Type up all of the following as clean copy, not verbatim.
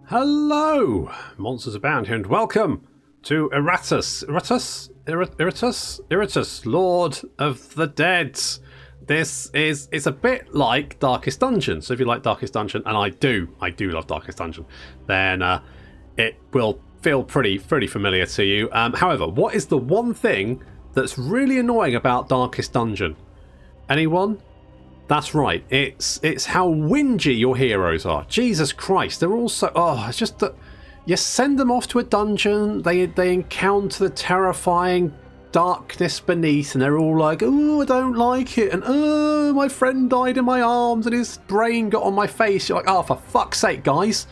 Hello, monsters abound here, and welcome to Iratus, Lord of the Dead. This is a bit like Darkest Dungeon, so if you like Darkest Dungeon, and I do love Darkest Dungeon, then it will feel pretty familiar to you. However, what is the one thing that's really annoying about Darkest Dungeon? Anyone? That's right, it's how whingy your heroes are. Jesus Christ, they're all so... Oh, it's just that you send them off to a dungeon, they encounter the terrifying darkness beneath, and they're all like, oh, I don't like it, and oh, my friend died in my arms, and his brain got on my face. You're like, oh, for fuck's sake, guys,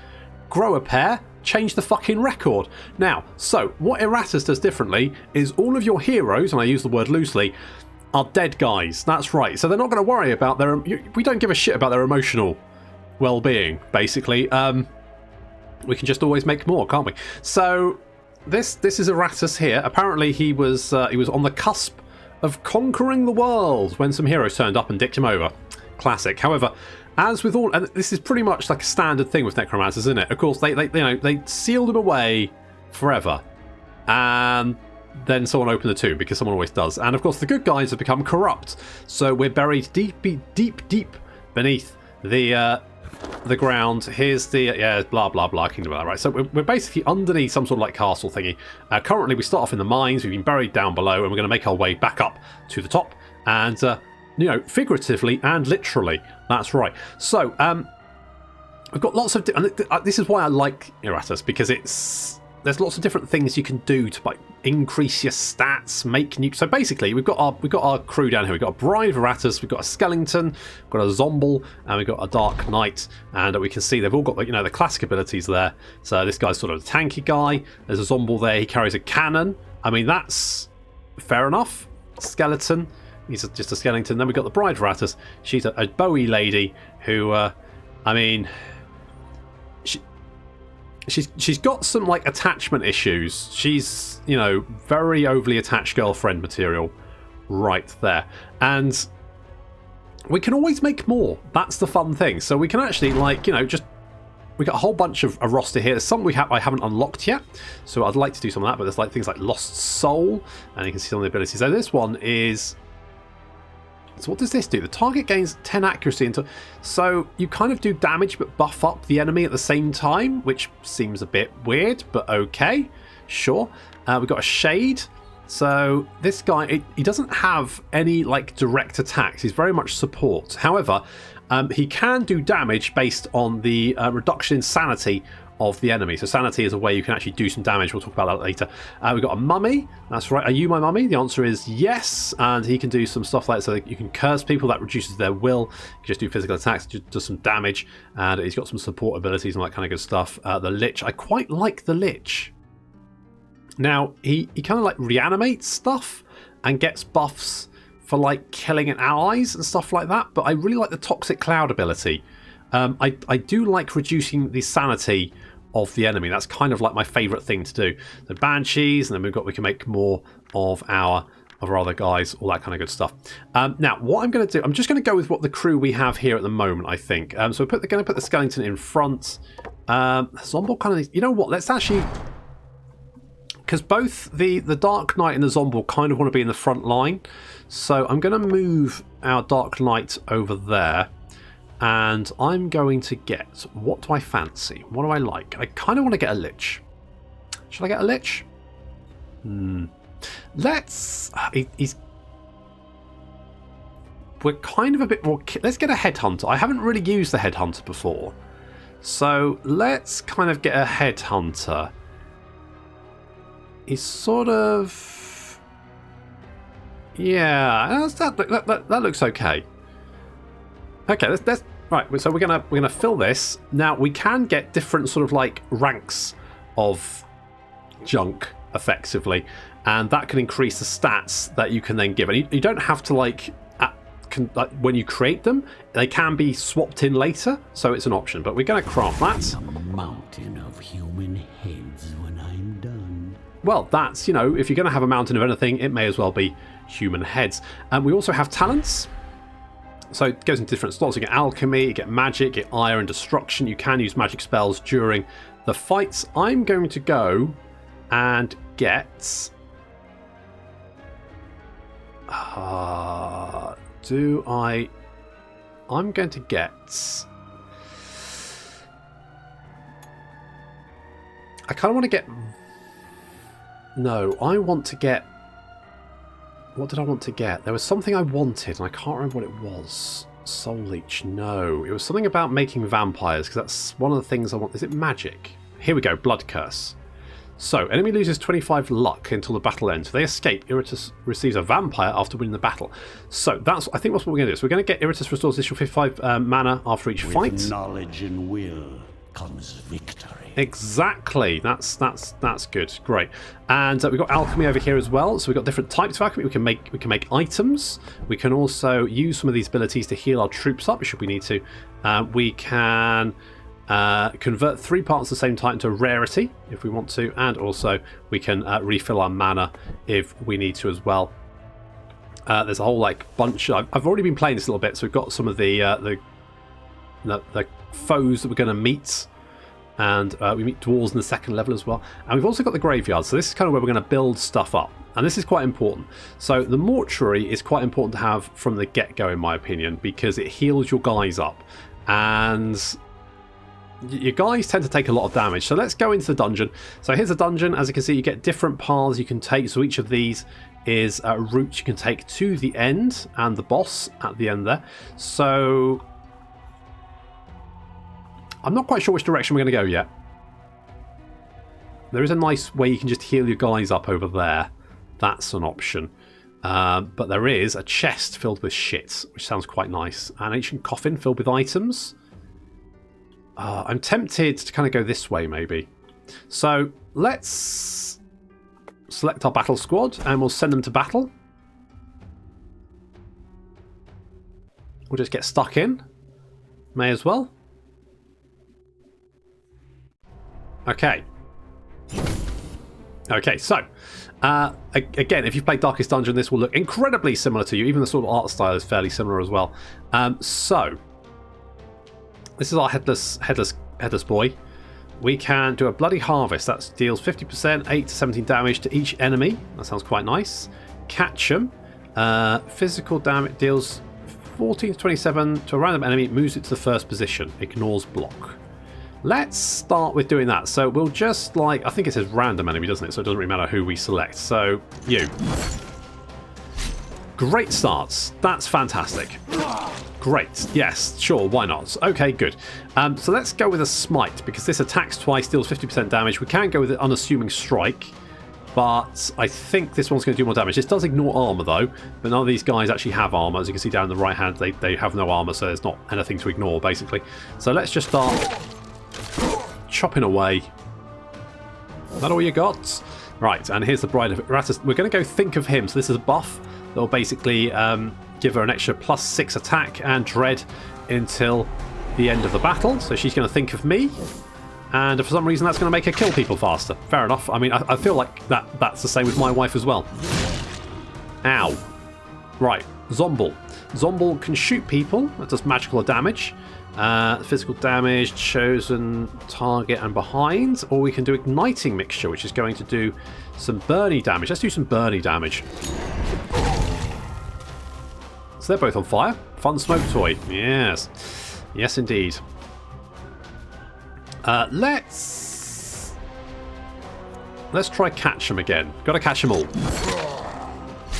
grow a pair, change the fucking record. Now, so, what Iratus does differently is all of your heroes, and I use the word loosely, are dead guys. That's right. So they're not going to worry about their... We don't give a shit about their emotional well-being, basically. We can just always make more, can't we? So this is Iratus here. Apparently he was on the cusp of conquering the world when some heroes turned up and dicked him over. Classic. However, as with all... And this is pretty much like a standard thing with necromancers, isn't it? Of course, they sealed him away forever. And then someone opened the tomb, because someone always does. And of course the good guys have become corrupt, so we're buried deep beneath the ground. Here's the blah blah blah kingdom of that, right? So we're basically underneath some sort of like castle thingy. Currently we start off in the mines, we've been buried down below, and we're going to make our way back up to the top, and figuratively and literally. That's right. So we've got lots of this is why I like Iratus, because there's lots of different things you can do to like increase your stats, make new... So basically, we've got our crew down here. We've got a Bride of Iratus, we've got a Skeleton, we've got a Zomble, and we've got a Dark Knight. And we can see they've all got the classic abilities there. So this guy's sort of a tanky guy. There's a Zomble there. He carries a cannon. I mean, that's fair enough. Skeleton. He's just a Skeleton. Then we've got the Bride of Iratus. She's a Bowie lady who, I mean... She's got some like attachment issues. She's, very overly attached girlfriend material right there. And we can always make more. That's the fun thing. So we can actually we got a whole bunch of a roster here. There's some I haven't unlocked yet. So I'd like to do some of that, but there's like things like Lost Soul, and you can see some of the abilities. So this one is... So what does this do? The target gains 10 accuracy. So you kind of do damage but buff up the enemy at the same time, which seems a bit weird, but okay. Sure. We've got a Shade. So this guy, he doesn't have any like direct attacks. He's very much support. However, he can do damage based on the reduction in sanity of the enemy. So sanity is a way you can actually do some damage. We'll talk about that later. We've got a mummy. That's right. Are you my mummy? The answer is yes. And he can do some stuff like so that you can curse people. That reduces their will. You can just do physical attacks, just does some damage. And he's got some support abilities and that kind of good stuff. The Lich. I quite like the Lich. Now, he kind of like reanimates stuff and gets buffs for like killing allies and stuff like that. But I really like the Toxic Cloud ability. I do like reducing the sanity of the enemy. That's kind of like my favourite thing to do. The Banshees, and then we can make more of our other guys, all that kind of good stuff. Now, what I'm going to do, I'm just going to go with what the crew we have here at the moment, I think. So we're going to put the Skeleton in front. Zomble kind of, you know what? Let's actually, because both the Dark Knight and the Zomble kind of want to be in the front line. So I'm going to move our Dark Knight over there. And I'm going to get... What do I fancy? What do I like? I kind of want to get a Lich. Should I get a Lich? Let's... We're kind of a bit more... Let's get a Headhunter. I haven't really used the Headhunter before. So let's kind of get a Headhunter. He's sort of... Yeah, that looks okay. Okay, let's right. So we're gonna fill this. Now we can get different sort of like ranks of junk effectively, and that can increase the stats that you can then give. And you don't have to like when you create them, they can be swapped in later, so it's an option. But we're gonna craft that. A mountain of human heads when I'm done. Well, that's if you're gonna have a mountain of anything, it may as well be human heads. And we also have talents. So it goes into different slots. You get alchemy, you get magic, you get ire and destruction. You can use magic spells during the fights, I'm going to go and get... I'm going to get... I kind of want to get... No, I want to get... What did I want to get? There was something I wanted, and I can't remember what it was. Soul Leech, no. It was something about making vampires, because that's one of the things I want. Is it magic? Here we go, Blood Curse. So, enemy loses 25 luck until the battle ends. If they escape, Iratus receives a vampire after winning the battle. So, that's I think that's what we're going to do. So, we're going to get Iratus restores additional 55 mana after each fight. With knowledge and will comes victory. Exactly. That's good. Great. And we've got alchemy over here as well. So we've got different types of alchemy. We can make items. We can also use some of these abilities to heal our troops up should we need to. We can convert 3 parts of the same type into rarity if we want to, and also we can refill our mana if we need to as well. There's a whole bunch. I've already been playing this a little bit, so we've got some of the foes that we're going to meet. And we meet dwarves in the second level as well. And we've also got the graveyard. So this is kind of where we're going to build stuff up. And this is quite important. So the mortuary is quite important to have from the get-go, in my opinion, because it heals your guys up. And your guys tend to take a lot of damage. So let's go into the dungeon. So here's a dungeon. As you can see, you get different paths you can take. So each of these is a route you can take to the end and the boss at the end there. So... I'm not quite sure which direction we're going to go yet. There is a nice way you can just heal your guys up over there. That's an option. But there is a chest filled with shit, which sounds quite nice. An ancient coffin filled with items. I'm tempted to kind of go this way, maybe. So let's select our battle squad and we'll send them to battle. We'll just get stuck in. May as well. Okay. Okay, so, again, if you've played Darkest Dungeon, this will look incredibly similar to you. Even the sort of art style is fairly similar as well. So, this is our headless boy. We can do a Bloody Harvest. That deals 50%, 8 to 17 damage to each enemy. That sounds quite nice. Catch 'em. Physical damage deals 14 to 27 to a random enemy. Moves it to the first position. Ignores block. Let's start with doing that. So we'll just I think it says random enemy, doesn't it? So it doesn't really matter who we select. So you. Great starts. That's fantastic. Great. Yes, sure, why not? Okay, good. So let's go with a smite, because this attacks twice, deals 50% damage. We can go with an unassuming strike, but I think this one's going to do more damage. This does ignore armor though, but none of these guys actually have armor. As you can see down in the right hand, they have no armor, so there's not anything to ignore basically. So let's just start chopping away. Is that all you got? Right, and here's the Bride of Iratus. We're going to go think of him. So this is a buff that will basically give her an extra +6 attack and dread until the end of the battle. So she's going to think of me, and for some reason that's going to make her kill people faster. Fair enough. I mean, I feel like that's the same with my wife as well. Ow. Right, Zomble. Zomble can shoot people. That does magical damage. Physical damage, chosen target and behind, or we can do igniting mixture, which is going to do some burny damage. Let's do some burny damage. So they're both on fire. Fun smoke toy. Yes. Yes, indeed. Let's try catch them again. Got to catch them all.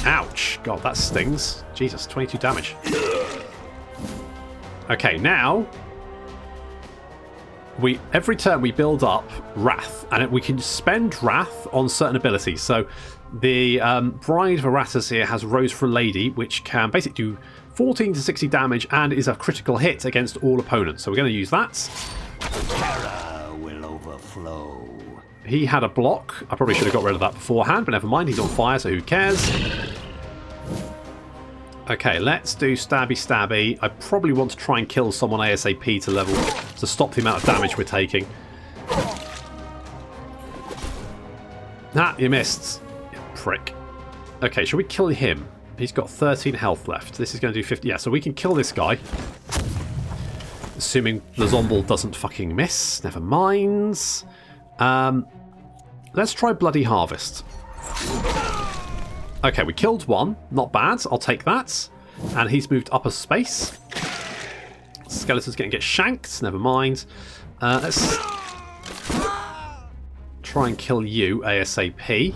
Ouch. God, that stings. Jesus, 22 damage. Okay, now every turn we build up Wrath, and we can spend Wrath on certain abilities. So the Bride of Iratus here has Rose for a Lady, which can basically do 14 to 60 damage and is a critical hit against all opponents. So we're going to use that. Terror will overflow. He had a block. I probably should have got rid of that beforehand, but never mind. He's on fire, so who cares? Okay, let's do stabby stabby. I probably want to try and kill someone ASAP to stop the amount of damage we're taking. Ah, you missed. You prick. Okay, shall we kill him? He's got 13 health left. This is going to do 50. Yeah, so we can kill this guy. Assuming the Zomble doesn't fucking miss. Never mind. Let's try Bloody Harvest. Okay, we killed one. Not bad. I'll take that. And he's moved up a space. Skeleton's going to get shanked. Never mind. Let's try and kill you ASAP.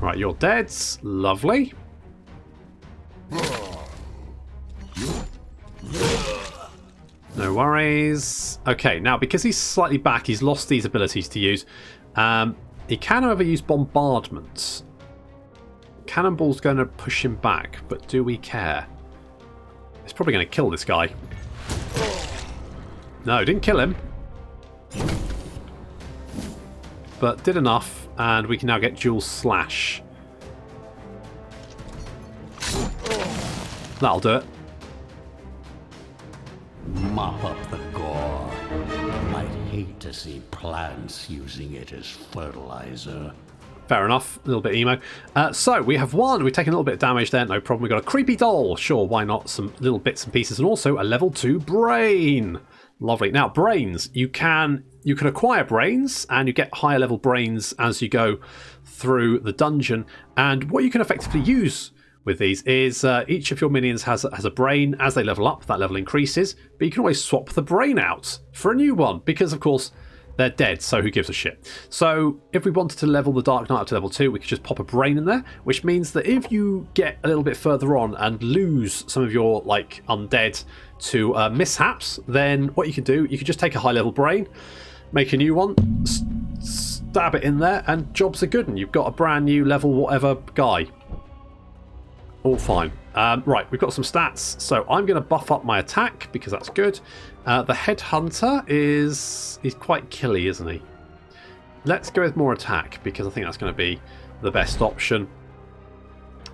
Right, you're dead. Lovely. No worries. Okay, now because he's slightly back, he's lost these abilities to use. He can, however, use bombardment. Cannonball's going to push him back, but do we care? It's probably going to kill this guy. No, didn't kill him. But did enough, and we can now get dual slash. That'll do it. Mop up the gore. I'd hate to see plants using it as fertilizer. Fair enough. A little bit emo. So we have won. We've taken a little bit of damage there. No problem. We've got a creepy doll. Sure, why not? Some little bits and pieces. And also a level 2 brain. Lovely. Now, brains. You can acquire brains, and you get higher level brains as you go through the dungeon. And what you can effectively use with these is each of your minions has a brain. As they level up, that level increases. But you can always swap the brain out for a new one because, of course, they're dead, so who gives a shit? So if we wanted to level the Dark Knight up to level 2, we could just pop a brain in there, which means that if you get a little bit further on and lose some of your like undead to mishaps, then what you can do, you can just take a high level brain, make a new one, stab it in there, and jobs are good, and you've got a brand new level whatever guy. All fine. Right, we've got some stats, so I'm going to buff up my attack because that's good. The Headhunter he's quite killy, isn't he? Let's go with more attack because I think that's going to be the best option.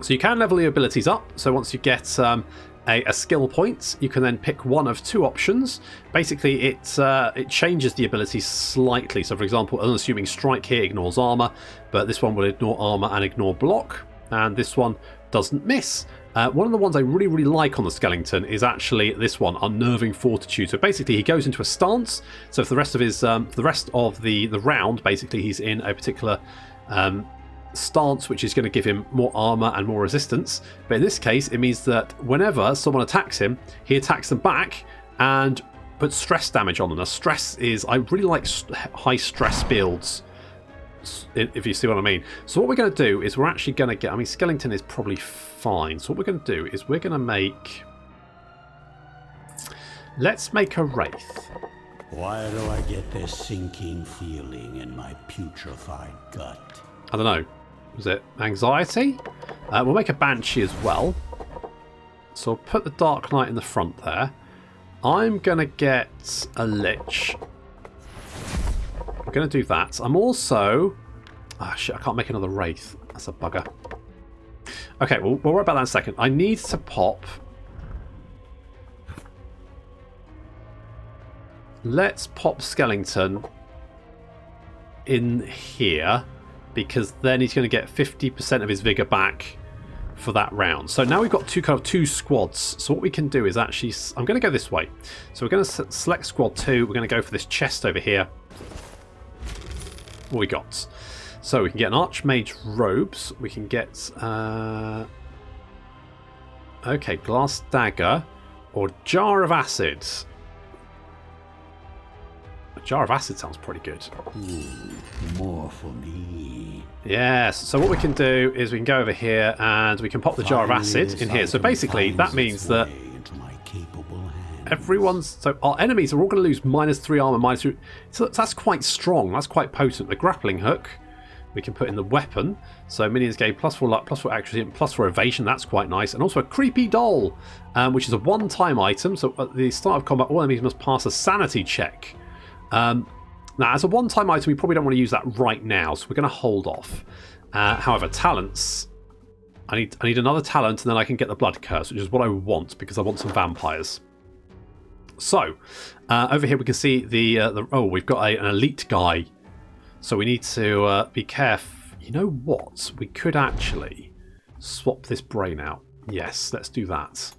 So you can level your abilities up. So once you get a skill point, you can then pick one of two options. Basically, it changes the ability slightly. So for example, unassuming strike here ignores armor, but this one will ignore armor and ignore block, and this one doesn't miss. One of the ones I really, really like on the skeleton is actually this one, Unnerving Fortitude. So basically, he goes into a stance. So for the rest of his, the round, basically, he's in a particular stance, which is going to give him more armor and more resistance. But in this case, it means that whenever someone attacks him, he attacks them back and puts stress damage on them. Now, stress is, I really like high stress builds, if you see what I mean. So what we're going to do is we're actually going to get, I mean, skeleton is probably fine. So what we're going to do is we're going to make, let's make a wraith. Why do I get this sinking feeling in my putrefied gut? I don't know. Was it anxiety? We'll make a banshee as well. So I'll put the Dark Knight in the front there. I'm going to get a lich. I'm going to do that. I'm also... Ah, shit, I can't make another wraith. That's a bugger. Okay, we'll worry about that in a second. I need to pop... Let's pop Skellington in here, because then he's going to get 50% of his vigor back for that round. So now we've got two squads. So what we can do is actually... I'm going to go this way. So we're going to select squad 2. We're going to go for this chest over here. What we got? So we can get an Archmage robes. We can get... okay, glass dagger or jar of acid. A jar of acid sounds pretty good. More for me. Yes, so what we can do is we can go over here and we can pop the jar of acid in here. So basically that means that everyone's... So our enemies are all going to lose -3 armor, -3... So that's quite strong. That's quite potent. The grappling hook we can put in the weapon. So minions gain +4 luck, +4 accuracy, and +4 evasion. That's quite nice. And also a creepy doll, which is a one-time item. So at the start of combat, all enemies must pass a sanity check. Now, as a one-time item, we probably don't want to use that right now, so we're going to hold off. However, talents... I need another talent, and then I can get the blood curse, which is what I want, because I want some vampires. So, over here we can see the oh, we've got an elite guy. So we need to be careful. You know what? We could actually swap this brain out. Yes, let's do that.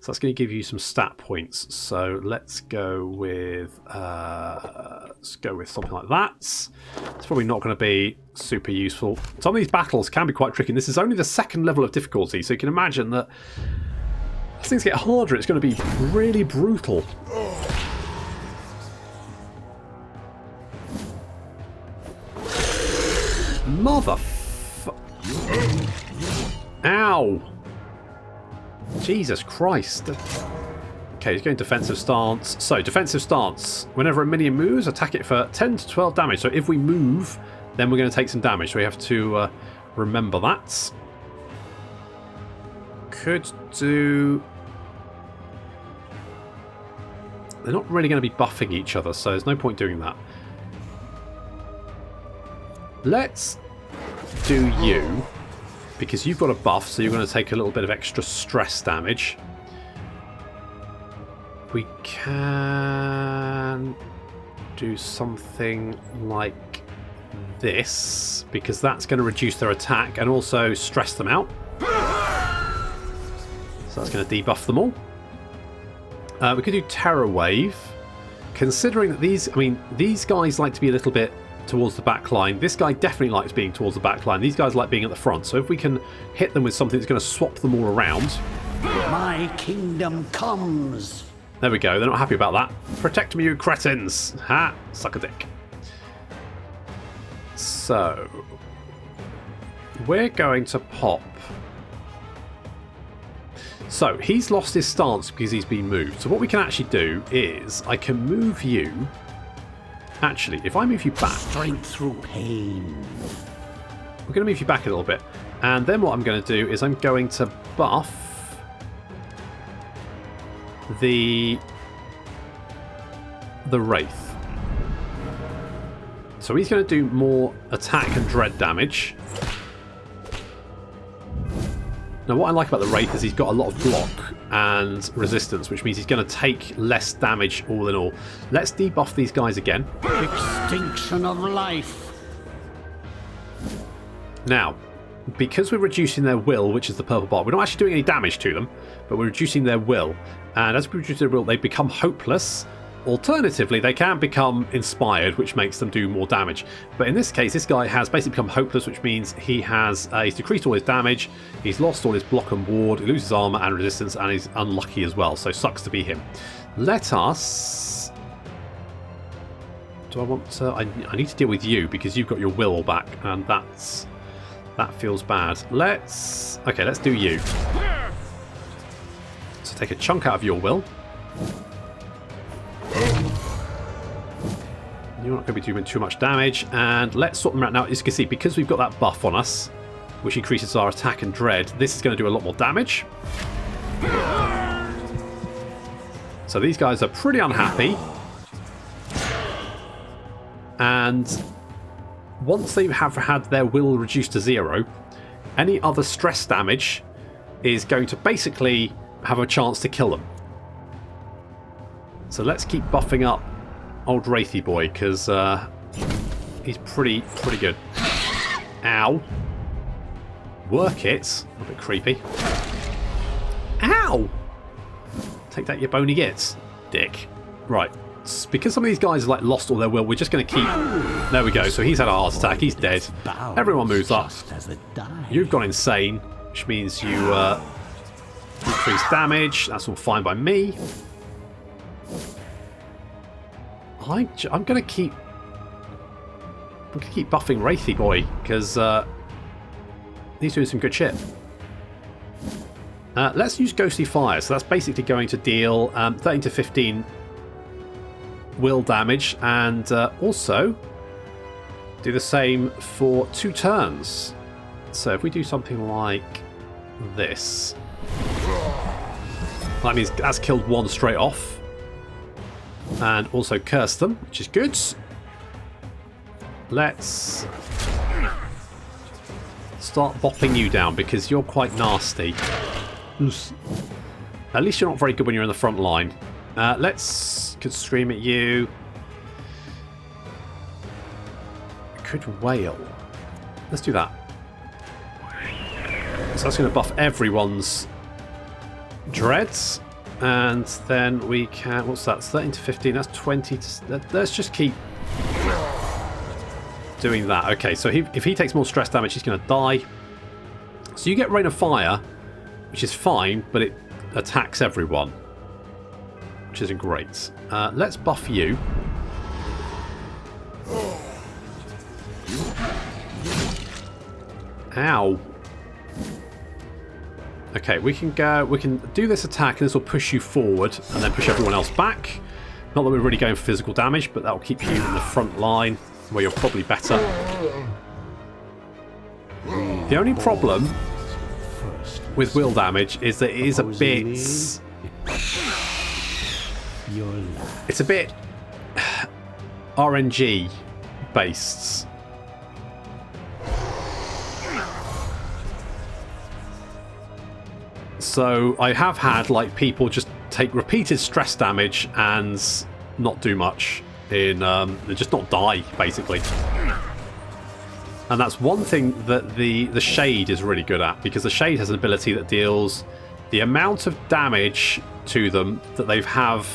So that's going to give you some stat points. So let's go with something like that. It's probably not going to be super useful. Some of these battles can be quite tricky. This is only the second level of difficulty, so you can imagine that as things get harder, it's going to be really brutal. Ow! Jesus Christ. Okay, he's going defensive stance. So, defensive stance. Whenever a minion moves, attack it for 10 to 12 damage. So if we move, then we're going to take some damage. So we have to remember that. Could do... They're not really going to be buffing each other, so there's no point doing that. Let's do you, because you've got a buff, so you're going to take a little bit of extra stress damage. We can do something like this, because that's going to reduce their attack and also stress them out. So that's going to debuff them all. We could do Terror Wave. Considering that these guys like to be a little bit towards the back line. This guy definitely likes being towards the back line. These guys like being at the front. So if we can hit them with something that's going to swap them all around. My kingdom comes. There we go. They're not happy about that. Protect me, you cretins. Ha! Suck a dick. So we're going to pop. So he's lost his stance because he's been moved. So what we can actually do is I can move you. Actually, if I move you back... Strength through pain. We're going to move you back a little bit. And then what I'm going to do is I'm going to buff the Wraith. So he's going to do more attack and dread damage. Now what I like about the Wraith is he's got a lot of block and resistance, which means he's going to take less damage all in all. Let's debuff these guys again. Extinction of life. Now, because we're reducing their will, which is the purple bar, we're not actually doing any damage to them, but we're reducing their will. And as we reduce their will, they become hopeless. Alternatively, they can become inspired, which makes them do more damage. But in this case, this guy has basically become hopeless, which means he's decreased all his damage, he's lost all his block and ward, he loses armor and resistance, and he's unlucky as well. So sucks to be him. Let us... Do I want to... I need to deal with you because you've got your will back, and that feels bad. Okay, let's do you. So take a chunk out of your will. You're not going to be doing too much damage, and let's sort them out now. As you can see, because we've got that buff on us, which increases our attack and dread, this is going to do a lot more damage. So these guys are pretty unhappy, and once they have had their will reduced to 0, any other stress damage is going to basically have a chance to kill them. So let's keep buffing up old Wraithy boy, because he's pretty good. Ow. Work it. A bit creepy. Ow! Take that, you bony gits, dick. Right. Because some of these guys have lost all their will, we're just going to keep... There we go. So he's had a heart attack. He's dead. Everyone moves up. You've gone insane, which means you increase damage. That's all fine by me. I'm going to keep buffing Wraithy boy, because he's doing some good shit. Let's use Ghostly Fire. So that's basically going to deal 13 to 15 will damage, and also do the same for 2 turns. So if we do something like this, that means that's killed 1 straight off. And also curse them, which is good. Let's start bopping you down, because you're quite nasty. At least you're not very good when you're in the front line. Could scream at you. Could wail. Let's do that. So that's going to buff everyone's dreads. And then we can... What's that? 13 to 15. That's 20 to... Let's just keep doing that. Okay, so if he takes more stress damage, he's going to die. So you get Rain of Fire, which is fine, but it attacks everyone, which isn't great. Let's buff you. Ow. Okay, we can do this attack, and this will push you forward, and then push everyone else back. Not that we're really going for physical damage, but that will keep you in the front line, where you're probably better. The only problem with will damage is that it is a bit... It's a bit RNG based. So I have had like people just take repeated stress damage and not do much in just not die basically. And that's one thing that the Shade is really good at, because the Shade has an ability that deals the amount of damage to them that they've had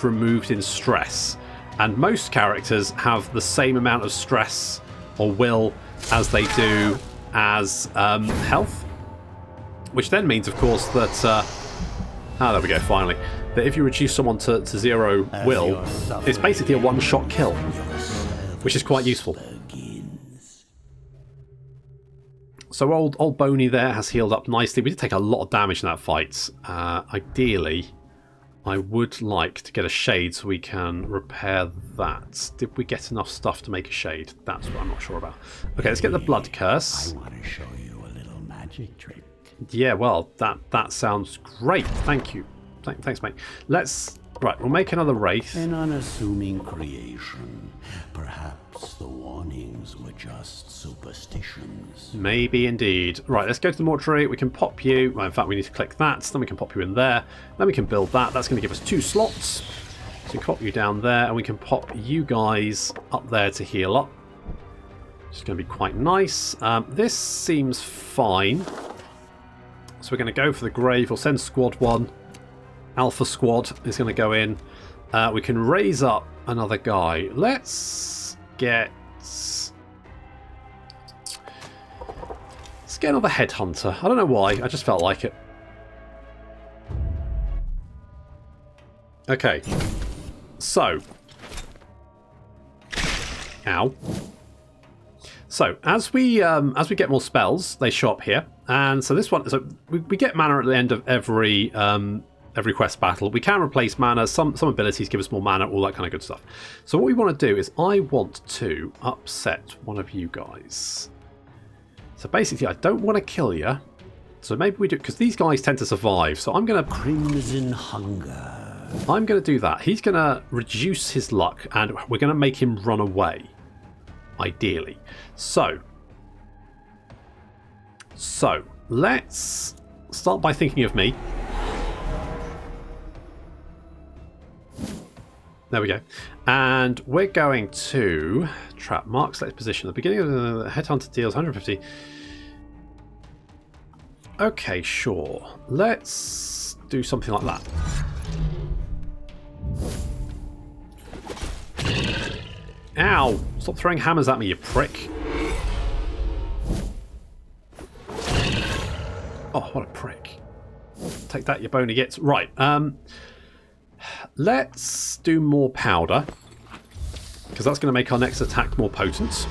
removed in stress. And most characters have the same amount of stress or will as they do as health. Which then means, of course, that... there we go, finally. That if you reduce someone to 0 will, it's basically a one-shot kill. Which is quite useful. So old Boney there has healed up nicely. We did take a lot of damage in that fight. Ideally, I would like to get a Shade so we can repair that. Did we get enough stuff to make a Shade? That's what I'm not sure about. Okay, let's get the Blood Curse. I want to show you a little magic trick. Yeah, well, that sounds great. Thank you. Thanks, mate. Right, we'll make another Wraith. An unassuming creation. Perhaps the warnings were just superstitions. Maybe indeed. Right, let's go to the mortuary. We can pop you. Well, in fact, we need to click that. Then we can pop you in there. Then we can build that. That's going to give us 2 slots. So we can pop you down there, and we can pop you guys up there to heal up. It's going to be quite nice. This seems fine. So we're going to go for the grave. We'll send Squad 1. Alpha Squad is going to go in. We can raise up another guy. Let's get another Headhunter. I don't know why. I just felt like it. Okay. So. Ow. So, as we get more spells, they show up here. And so this one, so we get mana at the end of every quest battle. We can replace mana. Some abilities give us more mana, all that kind of good stuff. So what we want to do is I want to upset one of you guys. So basically, I don't want to kill you. So maybe we do, because these guys tend to survive. So I'm going to... Crimson Hunger. I'm going to do that. He's going to reduce his luck, and we're going to make him run away. Ideally. So let's start by thinking of me. There we go. And we're going to trap mark select position. At the beginning of the Headhunter deals 150. Okay, sure. Let's do something like that. Ow! Stop throwing hammers at me, you prick. Oh, what a prick. Take that, you bony gits. Right, let's do more powder, because that's going to make our next attack more potent.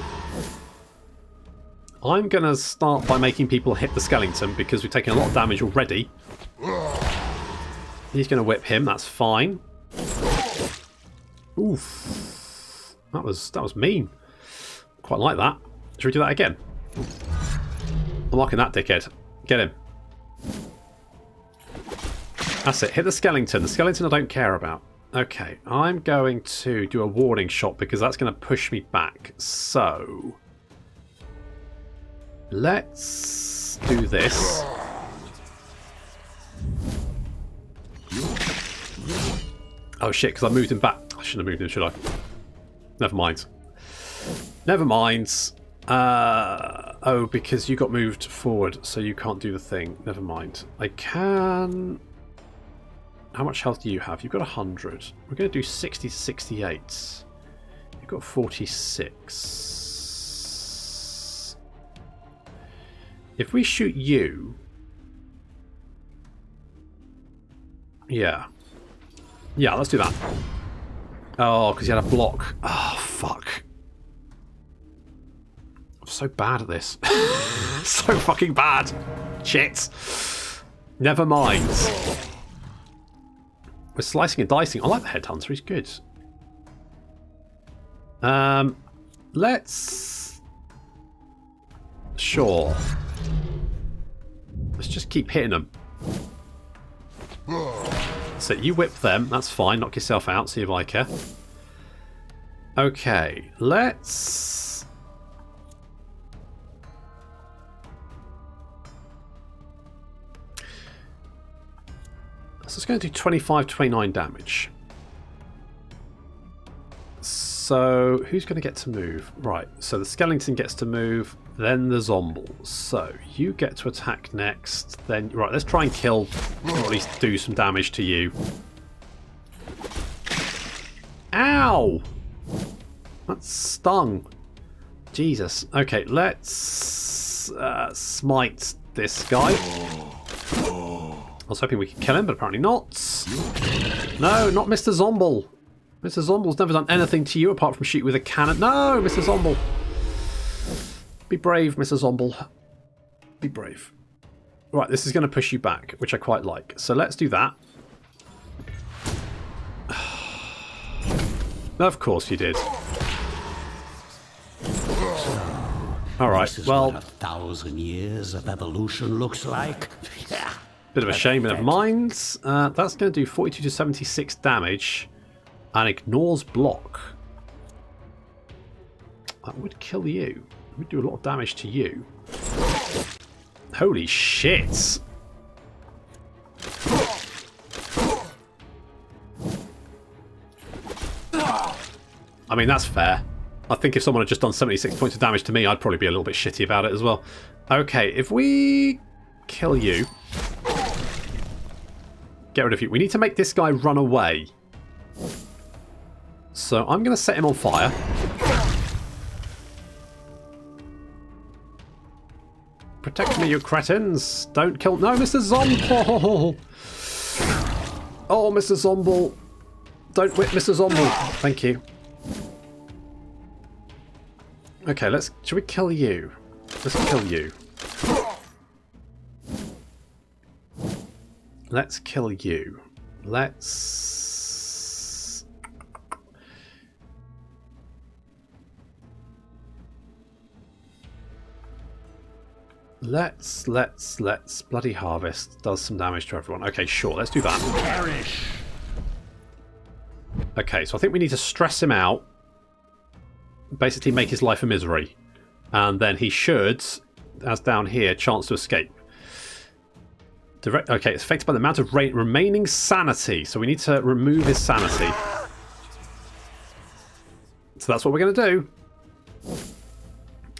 I'm going to start by making people hit the skeleton, because we've taken a lot of damage already. He's going to whip him, that's fine. Oof. That was mean. Quite like that. Should we do that again? I'm liking that, dickhead. Get him. That's it. Hit the skeleton. The skeleton I don't care about. Okay, I'm going to do a warning shot because that's going to push me back. So let's do this. Oh shit, because I moved him back. I shouldn't have moved him, should I? Never mind. Never mind. Oh, because you got moved forward, so you can't do the thing. Never mind. I can... How much health do you have? You've got 100. We're going to do 60 to 68. You've got 46. If we shoot you... Yeah. Yeah, let's do that. Oh, because you had a block. Oh, fuck. I'm so bad at this. So fucking bad. Shit. Never mind. We're slicing and dicing. I like the headhunter. He's good. Let's... Sure. Let's just keep hitting them. So you whip them. That's fine. Knock yourself out. See if I care. Okay. Let's... So it's going to do 25, 29 damage. So who's going to get to move? Right, so the skeleton gets to move, then the zomble. So you get to attack next, then... Right, let's try and kill, or at least do some damage to you. Ow! That stung. Jesus. Okay, let's smite this guy. I was hoping we could kill him, but apparently not. No, not Mr. Zomble. Mr. Zomble's never done anything to you apart from shoot with a cannon. No, Mr. Zomble. Be brave, Mr. Zomble. Be brave. Right, this is going to push you back, which I quite like. So let's do that. Of course you did. All right, This is well... what 1,000 years of evolution looks like. Bit of a shame, but never mind. That's going to do 42 to 76 damage and ignores block. That would kill you. It would do a lot of damage to you. Holy shit! I mean, that's fair. I think if someone had just done 76 points of damage to me, I'd probably be a little bit shitty about it as well. Okay, if we kill you... Get rid of you. We need to make this guy run away. So I'm going to set him on fire. Protect me, you cretins. Don't kill... No, Mr. Zomble. Oh, Mr. Zomble. Don't whip Mr. Zomble. Thank you. Okay, let's... Should we kill you? Let's kill you. Let's kill you. Let's... Bloody Harvest does some damage to everyone. Okay, sure, let's do that. Perish. Okay, so I think we need to stress him out. Basically make his life a misery. And then he should, as down here, chance to escape. Okay, it's affected by the amount of remaining sanity. So we need to remove his sanity. So that's what we're going to do.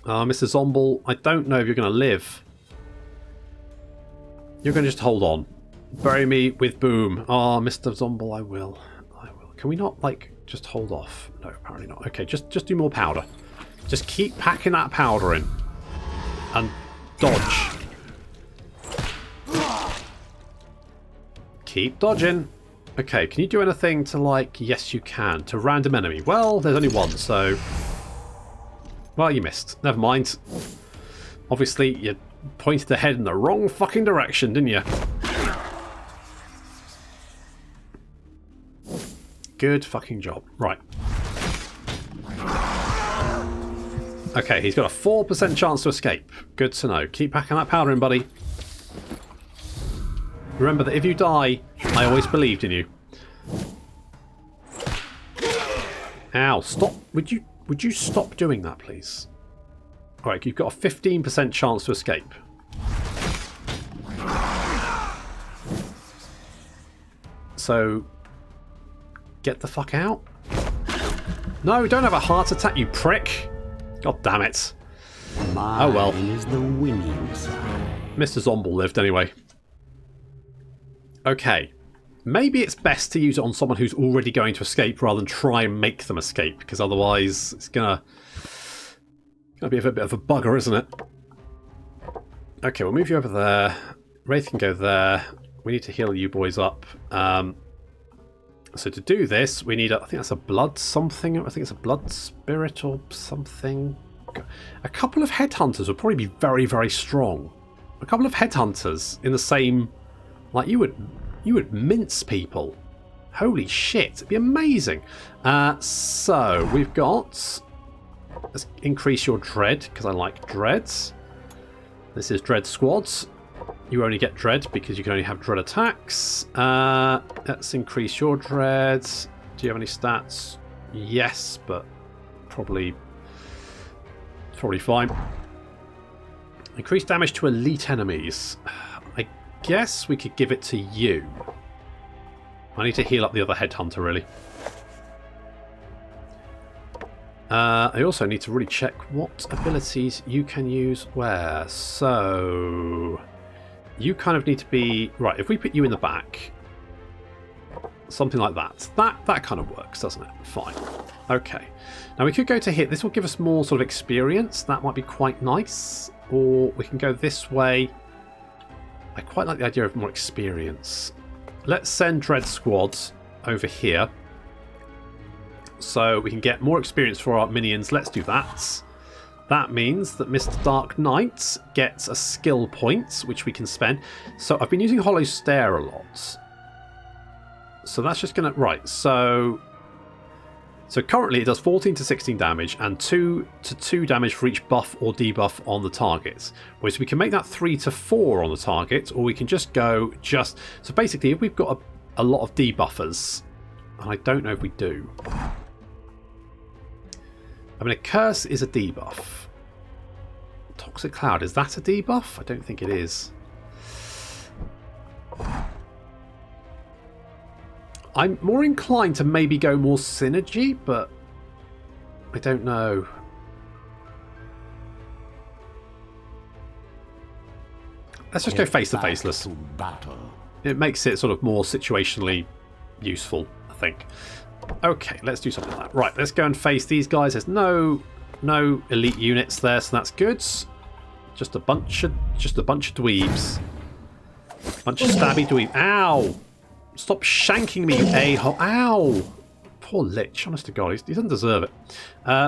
Mr. Zomble, I don't know if you're going to live. You're going to just hold on. Bury me with boom. Oh, Mr. Zomble, I will. I will. Can we not, like, just hold off? No, apparently not. Okay, just do more powder. Just keep packing that powder in. And dodge. Keep dodging. Okay, can you do anything to, like... Yes, you can. To random enemy. Well, there's only one, so... Well, you missed. Never mind. Obviously, you pointed the head in the wrong fucking direction, didn't you? Good fucking job. Right. Okay, he's got a 4% chance to escape. Good to know. Keep packing that powder in, buddy. Remember that if you die, I always believed in you. Ow, stop. Would you stop doing that, please? Alright, you've got a 15% chance to escape. So, get the fuck out. No, don't have a heart attack, you prick. God damn it. Mine oh well. Is the winning side. Mr. Zomble lived anyway. Okay. Maybe it's best to use it on someone who's already going to escape rather than try and make them escape, because otherwise it's gonna be a bit of a bugger, isn't it? Okay, we'll move you over there. Wraith can go there. We need to heal you boys up. So to do this, we need I think that's a blood something. I think it's a blood spirit or something. A couple of headhunters would probably be very, very strong. A couple of headhunters in the same... Like, you would mince people. Holy shit, it'd be amazing. So, we've got... Let's increase your dread, because I like dreads. This is dread squads. You only get dread because you can only have dread attacks. Let's increase your dread. Do you have any stats? Yes, but probably fine. Increase damage to elite enemies. I guess we could give it to you. I need to heal up the other headhunter, really. I also need to really check what abilities you can use where. So... You kind of need to be... Right, if we put you in the back... Something like that. That kind of works, doesn't it? Fine. Okay. Now we could go to here. This will give us more sort of experience. That might be quite nice. Or we can go this way. I quite like the idea of more experience. Let's send Dread Squads over here. So we can get more experience for our minions. Let's do that. That means that Mr. Dark Knight gets a skill point, which we can spend. So I've been using Hollow Stare a lot. So that's just going to... Right, so currently it does 14 to 16 damage and 2 to 2 damage for each buff or debuff on the target. Whereas we can make that 3 to 4 on the target, or we can just go just... So basically, if we've got a lot of debuffers, and I don't know if we do... I mean, a curse is a debuff. Toxic Cloud, is that a debuff? I don't think it is. I'm more inclined to maybe go more synergy, but I don't know. Let's just go face to faceless. It makes it sort of more situationally useful, I think. Okay, let's do something like that. Right, let's go and face these guys. There's no elite units there, so that's good. Just a bunch of dweebs. Bunch of stabby dweebs. Ow! Stop shanking me, you a-hole. Ow! Poor Lich, honest to God, he doesn't deserve it.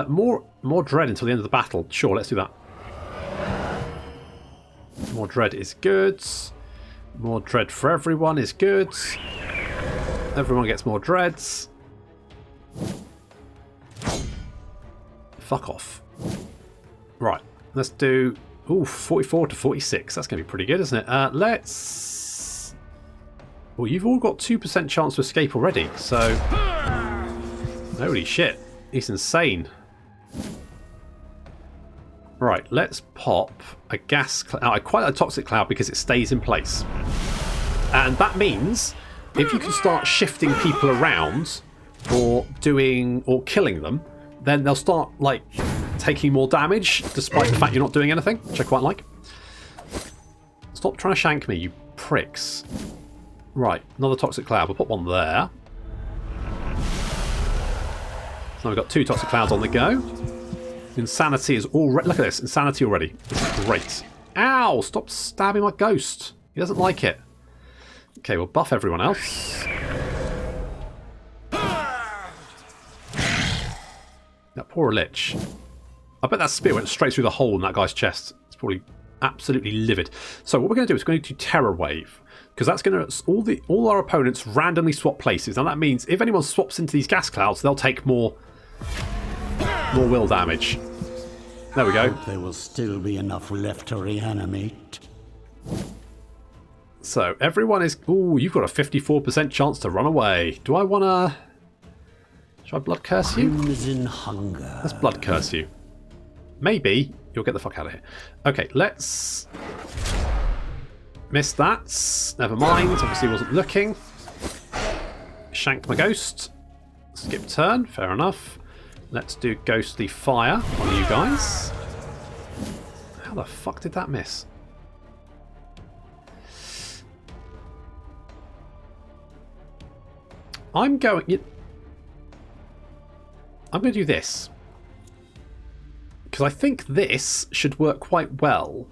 More dread until the end of the battle. Sure, let's do that. More dread is good. More dread for everyone is good. Everyone gets more dreads. Fuck off. Right, let's do 44 to 46. That's going to be pretty good, isn't it? Let's... Well, you've all got 2% chance to escape already, so... Holy shit. He's insane. Right, let's pop a gas cloud. I quite like a toxic cloud because it stays in place. And that means if you can start shifting people around or killing them, then they'll start like taking more damage despite the fact you're not doing anything, which I quite like. Stop trying to shank me, you pricks. Right, another toxic cloud. We'll put one there. So we've got 2 toxic clouds on the go. Insanity is already... Look at this, insanity already. This is great. Ow! Stop stabbing my ghost. He doesn't like it. Okay, we'll buff everyone else. That poor Lich. I bet that spear went straight through the hole in that guy's chest. It's probably absolutely livid. So what we're going to do is we're going to do Terror Wave. Because that's going to... All our opponents randomly swap places. And that means if anyone swaps into these gas clouds, they'll take more will damage. There we go. There will still be enough left to reanimate. So everyone is... Ooh, you've got a 54% chance to run away. Do I want to... Should I blood curse you? Crimson hunger. Let's blood curse you. Maybe you'll get the fuck out of here. Okay, let's... Missed that. Never mind. Obviously wasn't looking. Shanked my ghost. Skip turn. Fair enough. Let's do ghostly fire on you guys. How the fuck did that miss? I'm going to do this. Because I think this should work quite well.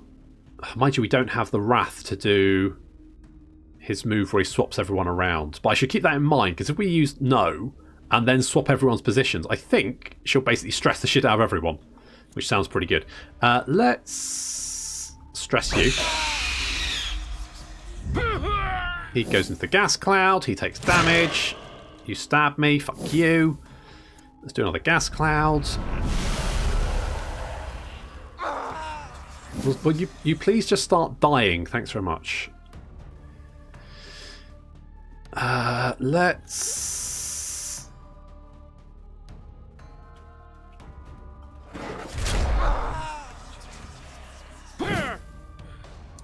Mind you, we don't have the Wrath to do his move where he swaps everyone around. But I should keep that in mind, because if we use no and then swap everyone's positions, I think she'll basically stress the shit out of everyone, which sounds pretty good. Let's stress you. He goes into the gas cloud. He takes damage. You stab me. Fuck you. Let's do another gas cloud. Will you please just start dying? Thanks very much. Let's...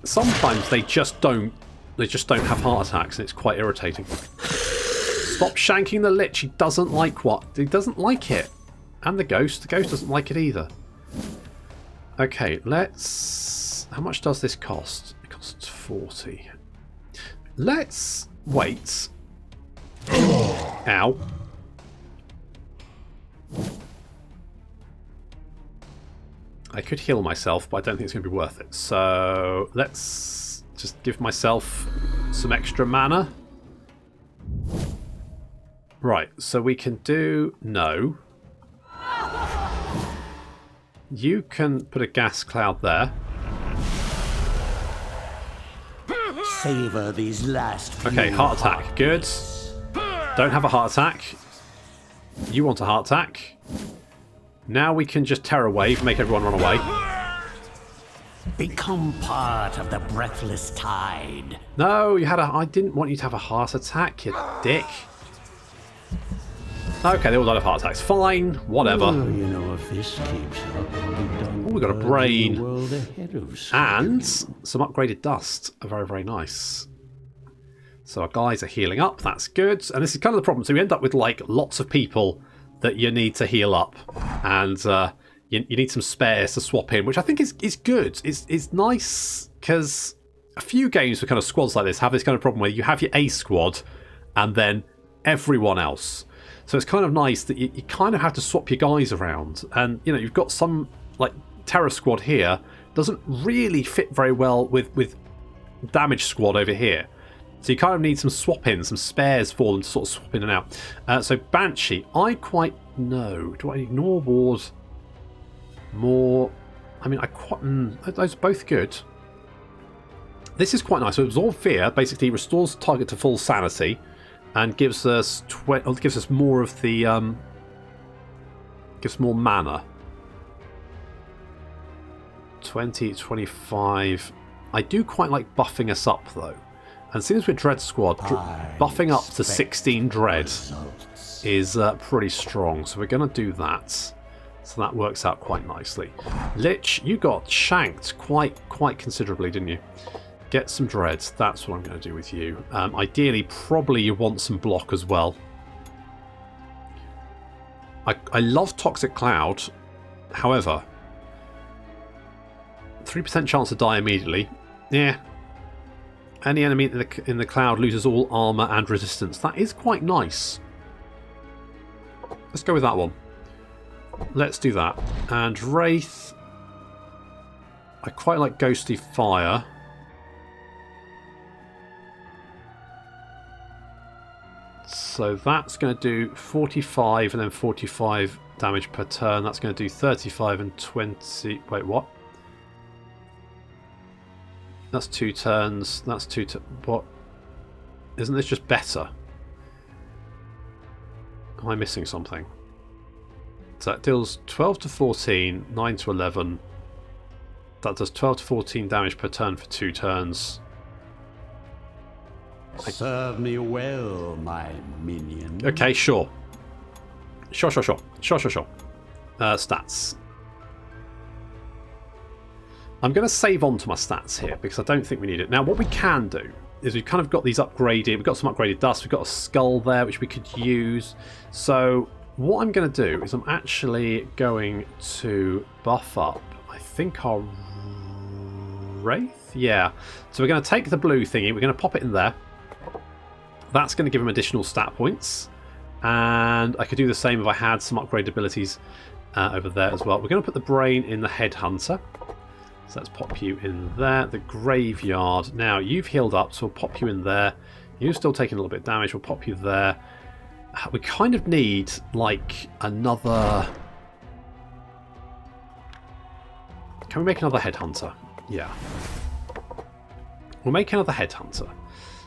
Sometimes they just don't have heart attacks, and it's quite irritating. Stop shanking the Lich. He doesn't like what? He doesn't like it. And the Ghost. The Ghost doesn't like it either. Okay, let's... How much does this cost? It costs 40. Let's wait. Ow. I could heal myself, but I don't think it's going to be worth it. So let's just give myself some extra mana. Right, so we can do no. You can put a gas cloud there. Savor these last. Okay, heart attack. Good. Don't have a heart attack. You want a heart attack. Now we can just Terror Wave, make everyone run away. Become part of the breathless tide. No, you had a... I didn't want you to have a heart attack, you dick. Okay, they all died of heart attacks. Fine, whatever. Well, you know, if this keeps up, I'll be done. Oh, we got a brain. World ahead of And some upgraded dust. Very, very nice. So our guys are healing up. That's good. And this is kind of the problem. So you end up with like lots of people that you need to heal up. And you need some spares to swap in, which I think is good. It's nice because a few games with kind of squads like this have this kind of problem where you have your A squad and then everyone else. So it's kind of nice that you kind of have to swap your guys around. And, you know, you've got some, like, Terror Squad here. Doesn't really fit very well with Damage Squad over here. So you kind of need some swap-ins, some spares for them to sort of swap in and out. So Banshee, I quite know. Do I ignore Ward more? I mean, those are both good. This is quite nice. So Absorb Fear basically restores target to full sanity. And gives us more of the gives more mana. 20, 25. I do quite like buffing us up though. And since we're Dread Squad, buffing up to 16 Dread is pretty strong. So we're going to do that. So that works out quite nicely. Lich, you got shanked quite considerably, didn't you? Get some dreads. That's what I'm going to do with you. Ideally, probably you want some block as well. I love Toxic Cloud. However, 3% chance to die immediately. Yeah. Any enemy in the cloud loses all armor and resistance. That is quite nice. Let's go with that one. Let's do that. And Wraith. I quite like Ghostly Fire. So that's going to do 45 and then 45 damage per turn. That's going to do 35 and 20... Wait, what? That's 2 turns. That's 2 turns. What? Isn't this just better? Am I missing something? So that deals 12 to 14, 9 to 11. That does 12 to 14 damage per turn for 2 turns. Serve me well, my minion. Okay, sure. Sure. Stats. I'm going to save on to my stats here because I don't think we need it. Now, what we can do is we've kind of got these upgraded. We've got some upgraded dust. We've got a skull there, which we could use. So what I'm going to do is I'm actually going to buff up, I think, our Wraith? Yeah. So we're going to take the blue thingy. We're going to pop it in there. That's going to give him additional stat points. And I could do the same if I had some upgrade abilities over there as well. We're going to put the brain in the headhunter. So let's pop you in there. The graveyard. Now, you've healed up, so we'll pop you in there. You're still taking a little bit of damage. We'll pop you there. We kind of need, like, another... Can we make another headhunter? Yeah. We'll make another headhunter.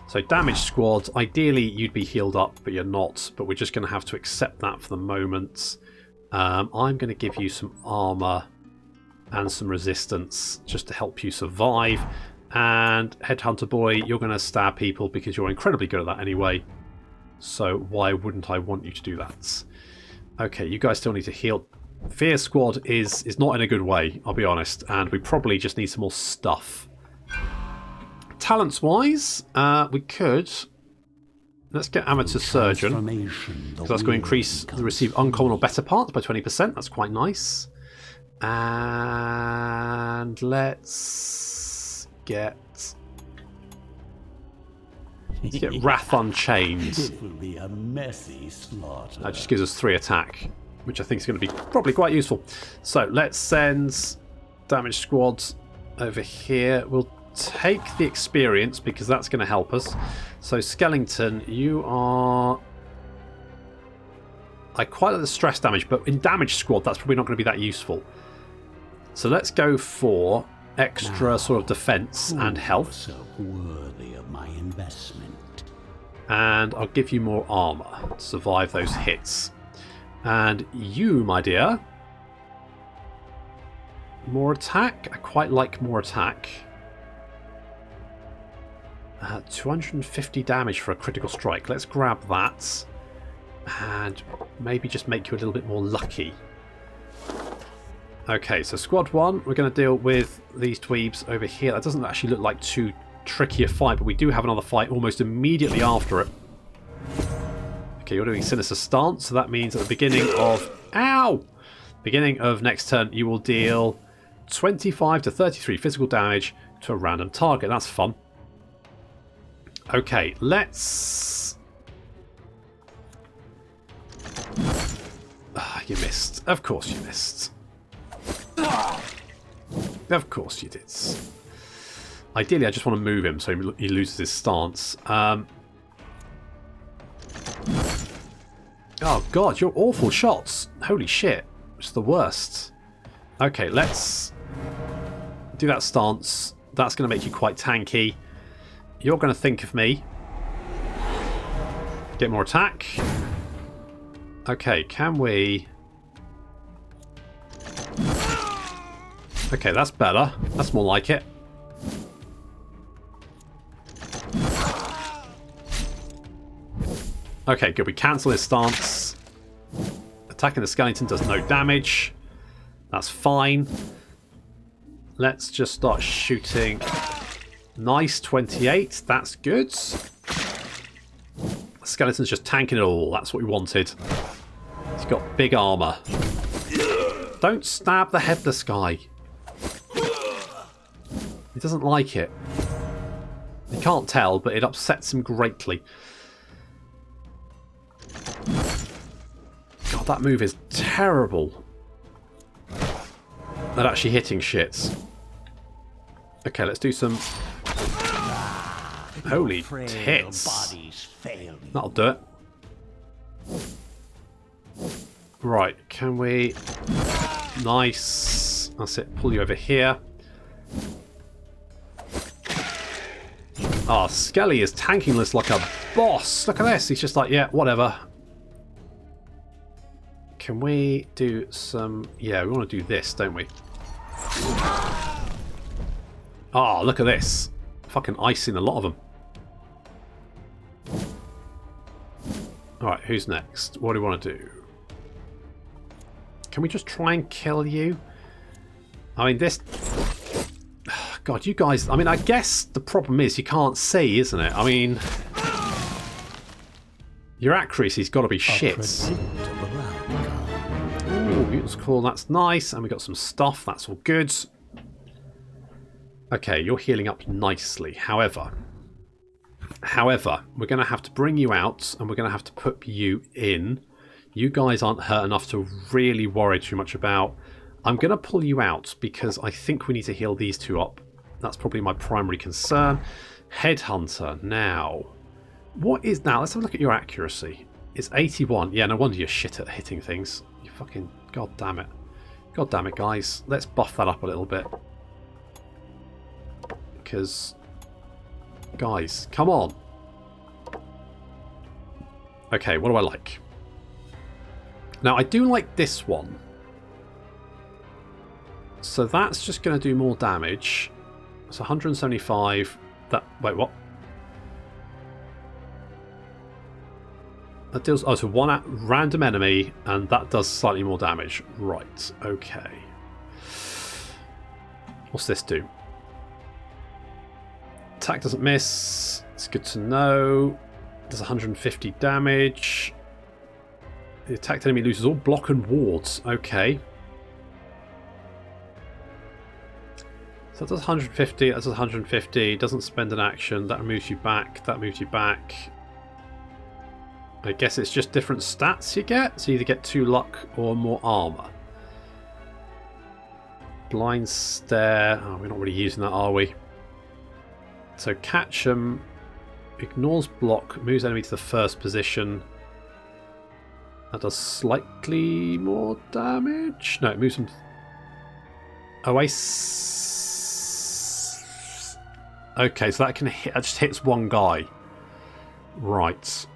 So damage squad, ideally you'd be healed up, but you're not. But we're just going to have to accept that for the moment. I'm going to give you some armor and some resistance just to help you survive. And Headhunter Boy, you're going to stab people because you're incredibly good at that anyway. So why wouldn't I want you to do that? Okay, you guys still need to heal. Fear Squad is not in a good way, I'll be honest. And we probably just need some more stuff. Talents-wise, we could... Let's get Amateur Surgeon, because that's going to increase the receive uncommon or better parts by 20%. That's quite nice. And let's get Wrath Unchained. It will be a messy slaughter. That just gives us 3 attack, which I think is going to be probably quite useful. So let's send Damage Squads over here. We'll take the experience because that's going to help us. So Skellington, you are... I quite like the stress damage, but in Damage Squad that's probably not going to be that useful. So let's go for extra sort of defense and health. So worthy of my investment. And I'll give you more armor to survive those hits. And you, my dear, more attack. I quite like more attack. 250 damage for a critical strike. Let's grab that and maybe just make you a little bit more lucky. Okay, so squad 1, we're going to deal with these dweebs over here. That doesn't actually look like too tricky a fight, but we do have another fight almost immediately after it. Okay, you're doing Sinister Stance, so that means at the beginning of... Ow! Beginning of next turn, you will deal 25 to 33 physical damage to a random target. That's fun. Okay, let's... You missed. Of course you missed. Of course you did. Ideally, I just want to move him so he loses his stance. Oh god, you're awful shots. Holy shit. It's the worst. Okay, let's do that stance. That's going to make you quite tanky. You're going to think of me. Get more attack. Okay, can we... Okay, that's better. That's more like it. Okay, good. We cancel his stance. Attacking the skeleton does no damage. That's fine. Let's just start shooting. Nice, 28. That's good. The skeleton's just tanking it all. That's what we wanted. He's got big armor. Don't stab the headless guy. He doesn't like it. You can't tell, but it upsets him greatly. God, that move is terrible. At actually hitting shits. Okay, let's do some... Holy tits. That'll do it. Right, can we... Nice. That's it. Pull you over here. Ah, Skelly is tanking this like a boss. Look at this. He's just like, yeah, whatever. Can we do some... Yeah, we want to do this, don't we? Ah, look at this. Fucking icing a lot of them. Alright, who's next? What do we want to do? Can we just try and kill you? I mean, this... God, you guys... I mean, I guess the problem is you can't see, isn't it? I mean... Your accuracy's got to be shit. Ooh, mutant's cool. That's nice. And we got some stuff. That's all good. Okay, you're healing up nicely. However... However, we're going to have to bring you out, and we're going to have to put you in. You guys aren't hurt enough to really worry too much about. I'm going to pull you out because I think we need to heal these two up. That's probably my primary concern. Headhunter. Now, what is... Now, let's have a look at your accuracy. It's 81. Yeah, no wonder you're shit at hitting things. You fucking... God damn it. God damn it, guys. Let's buff that up a little bit. Because... Guys, come on. Okay, what do I like? Now, I do like this one. So that's just going to do more damage. It's 175. That... Wait, what? That deals... Oh, so one random enemy, and that does slightly more damage. Right, okay. What's this do? Attack doesn't miss. It's good to know. Does 150 damage. The attacked enemy loses all block and wards. Okay. So that does 150. That does 150. Doesn't spend an action. That moves you back. That moves you back. I guess it's just different stats you get. So you either get 2 luck or more armor. Blind stare. Oh, we're not really using that, are we? So catch 'em, ignores block, moves enemy to the first position. That does slightly more damage. No, it moves them. Oh, okay, so that can hit. That just hits one guy. Right.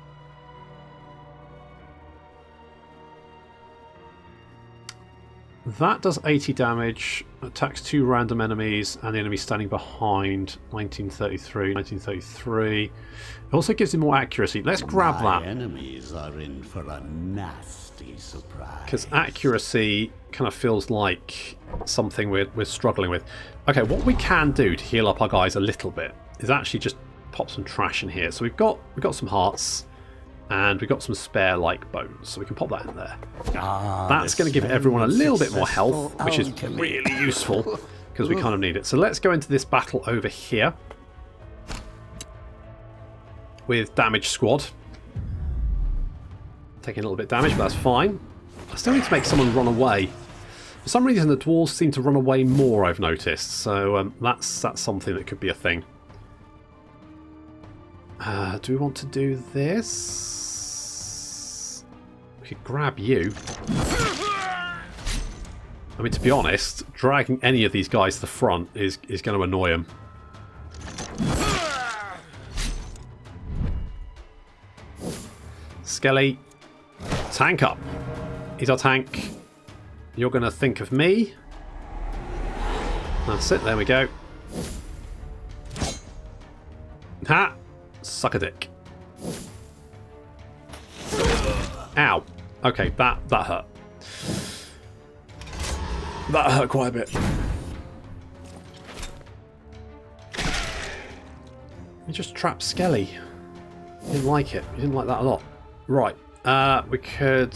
That does 80 damage, attacks 2 random enemies, and the enemy standing behind. 1933, 1933. It also gives him more accuracy. Let's grab that. Enemies are in for a nasty surprise. Because accuracy kind of feels like something we're struggling with. Okay, what we can do to heal up our guys a little bit is actually just pop some trash in here. So we've got some hearts. And we've got some spare like bones, so we can pop that in there. That's going to give everyone a little bit more health, which is really useful because we kind of need it. So let's go into this battle over here with Damage Squad. Taking a little bit of damage, but that's fine. I still need to make someone run away. For some reason, the dwarves seem to run away more, I've noticed. So that's something that could be a thing. Do we want to do this? We could grab you. I mean, to be honest, dragging any of these guys to the front is going to annoy them. Skelly, tank up. He's our tank. You're going to think of me. That's it, there we go. Ha! Suck a dick. Ow. Okay, that hurt. That hurt quite a bit. You just trapped Skelly. You didn't like it. You didn't like that a lot. Right. We could...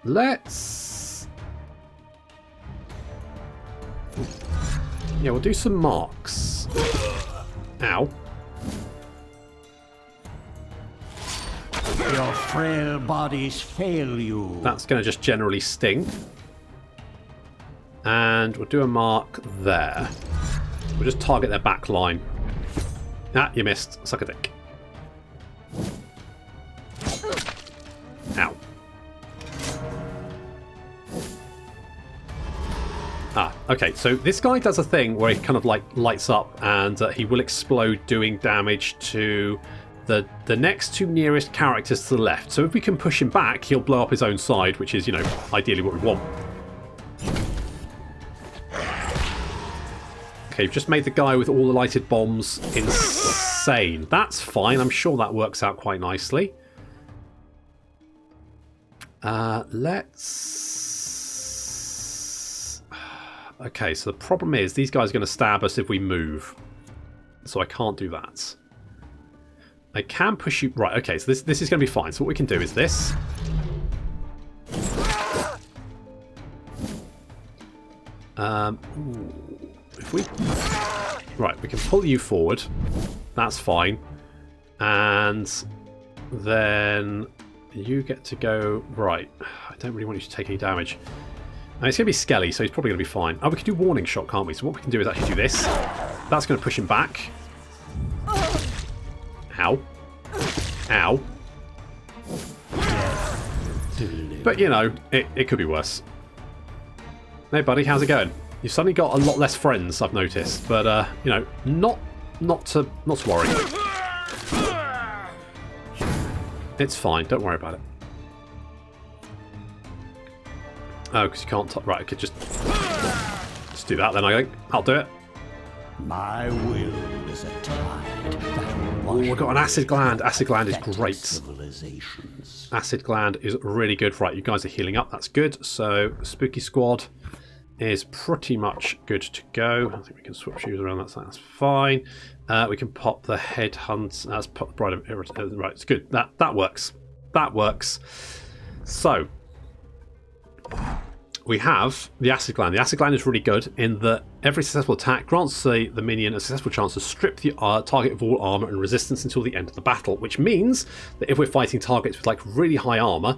Let's... Yeah, we'll do some marks. Ow. Your frail bodies fail you. That's going to just generally sting. And we'll do a mark there. We'll just target their back line. Ah, you missed. Suck a dick. Ow. Ah, okay, so this guy does a thing where he kind of like lights up and he will explode doing damage to the next 2 nearest characters to the left. So if we can push him back, he'll blow up his own side, which is, you know, ideally what we want. Okay, we've just made the guy with all the lighted bombs insane. That's fine, I'm sure that works out quite nicely. Let's... Okay, so the problem is these guys are going to stab us if we move. So I can't do that. I can push you... Right, okay, so this is going to be fine. So what we can do is this. If we... Right, we can pull you forward. That's fine. And then you get to go... Right, I don't really want you to take any damage. And it's going to be Skelly, so he's probably going to be fine. Oh, we can do Warning Shot, can't we? So what we can do is actually do this. That's going to push him back. Ow. Ow. But, you know, it could be worse. Hey, buddy, how's it going? You've suddenly got a lot less friends, I've noticed. But, you know, not to worry. It's fine. Don't worry about it. Oh, because you can't... Right, I could just do that then, I think. I'll do it. My will is a tide that will Oh, we've got an Acid Gland. Acid Gland is great. civilizations. Acid Gland is really good. Right, you guys are healing up. That's good. So, Spooky Squad is pretty much good to go. I think we can swap shoes around. That's fine. We can pop the Headhunt. Let's pop the Bride of Iratus. Right, it's good. That works. That works. So, we have the Acid Gland. The Acid Gland is really good in that every successful attack grants the minion a successful chance to strip the target of all armor and resistance until the end of the battle, which means that if we're fighting targets with like really high armor,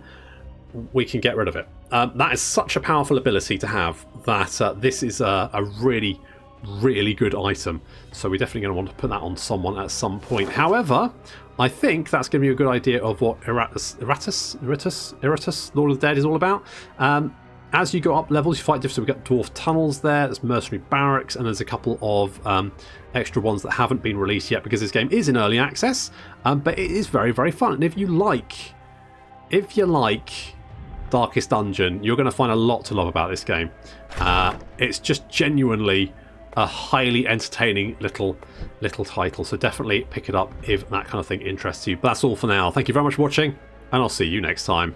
we can get rid of it. That is such a powerful ability to have that this is a really, really good item. So we're definitely going to want to put that on someone at some point. However, I think that's going to be a good idea of what Iratus, Lord of the Dead is all about. As you go up levels, you fight different. So we've got Dwarf Tunnels there, there's Mercenary Barracks, and there's a couple of extra ones that haven't been released yet because this game is in early access. But it is very, very fun. And if you like Darkest Dungeon, you're going to find a lot to love about this game. It's just genuinely a highly entertaining little title. So definitely pick it up if that kind of thing interests you. But that's all for now. Thank you very much for watching, and I'll see you next time.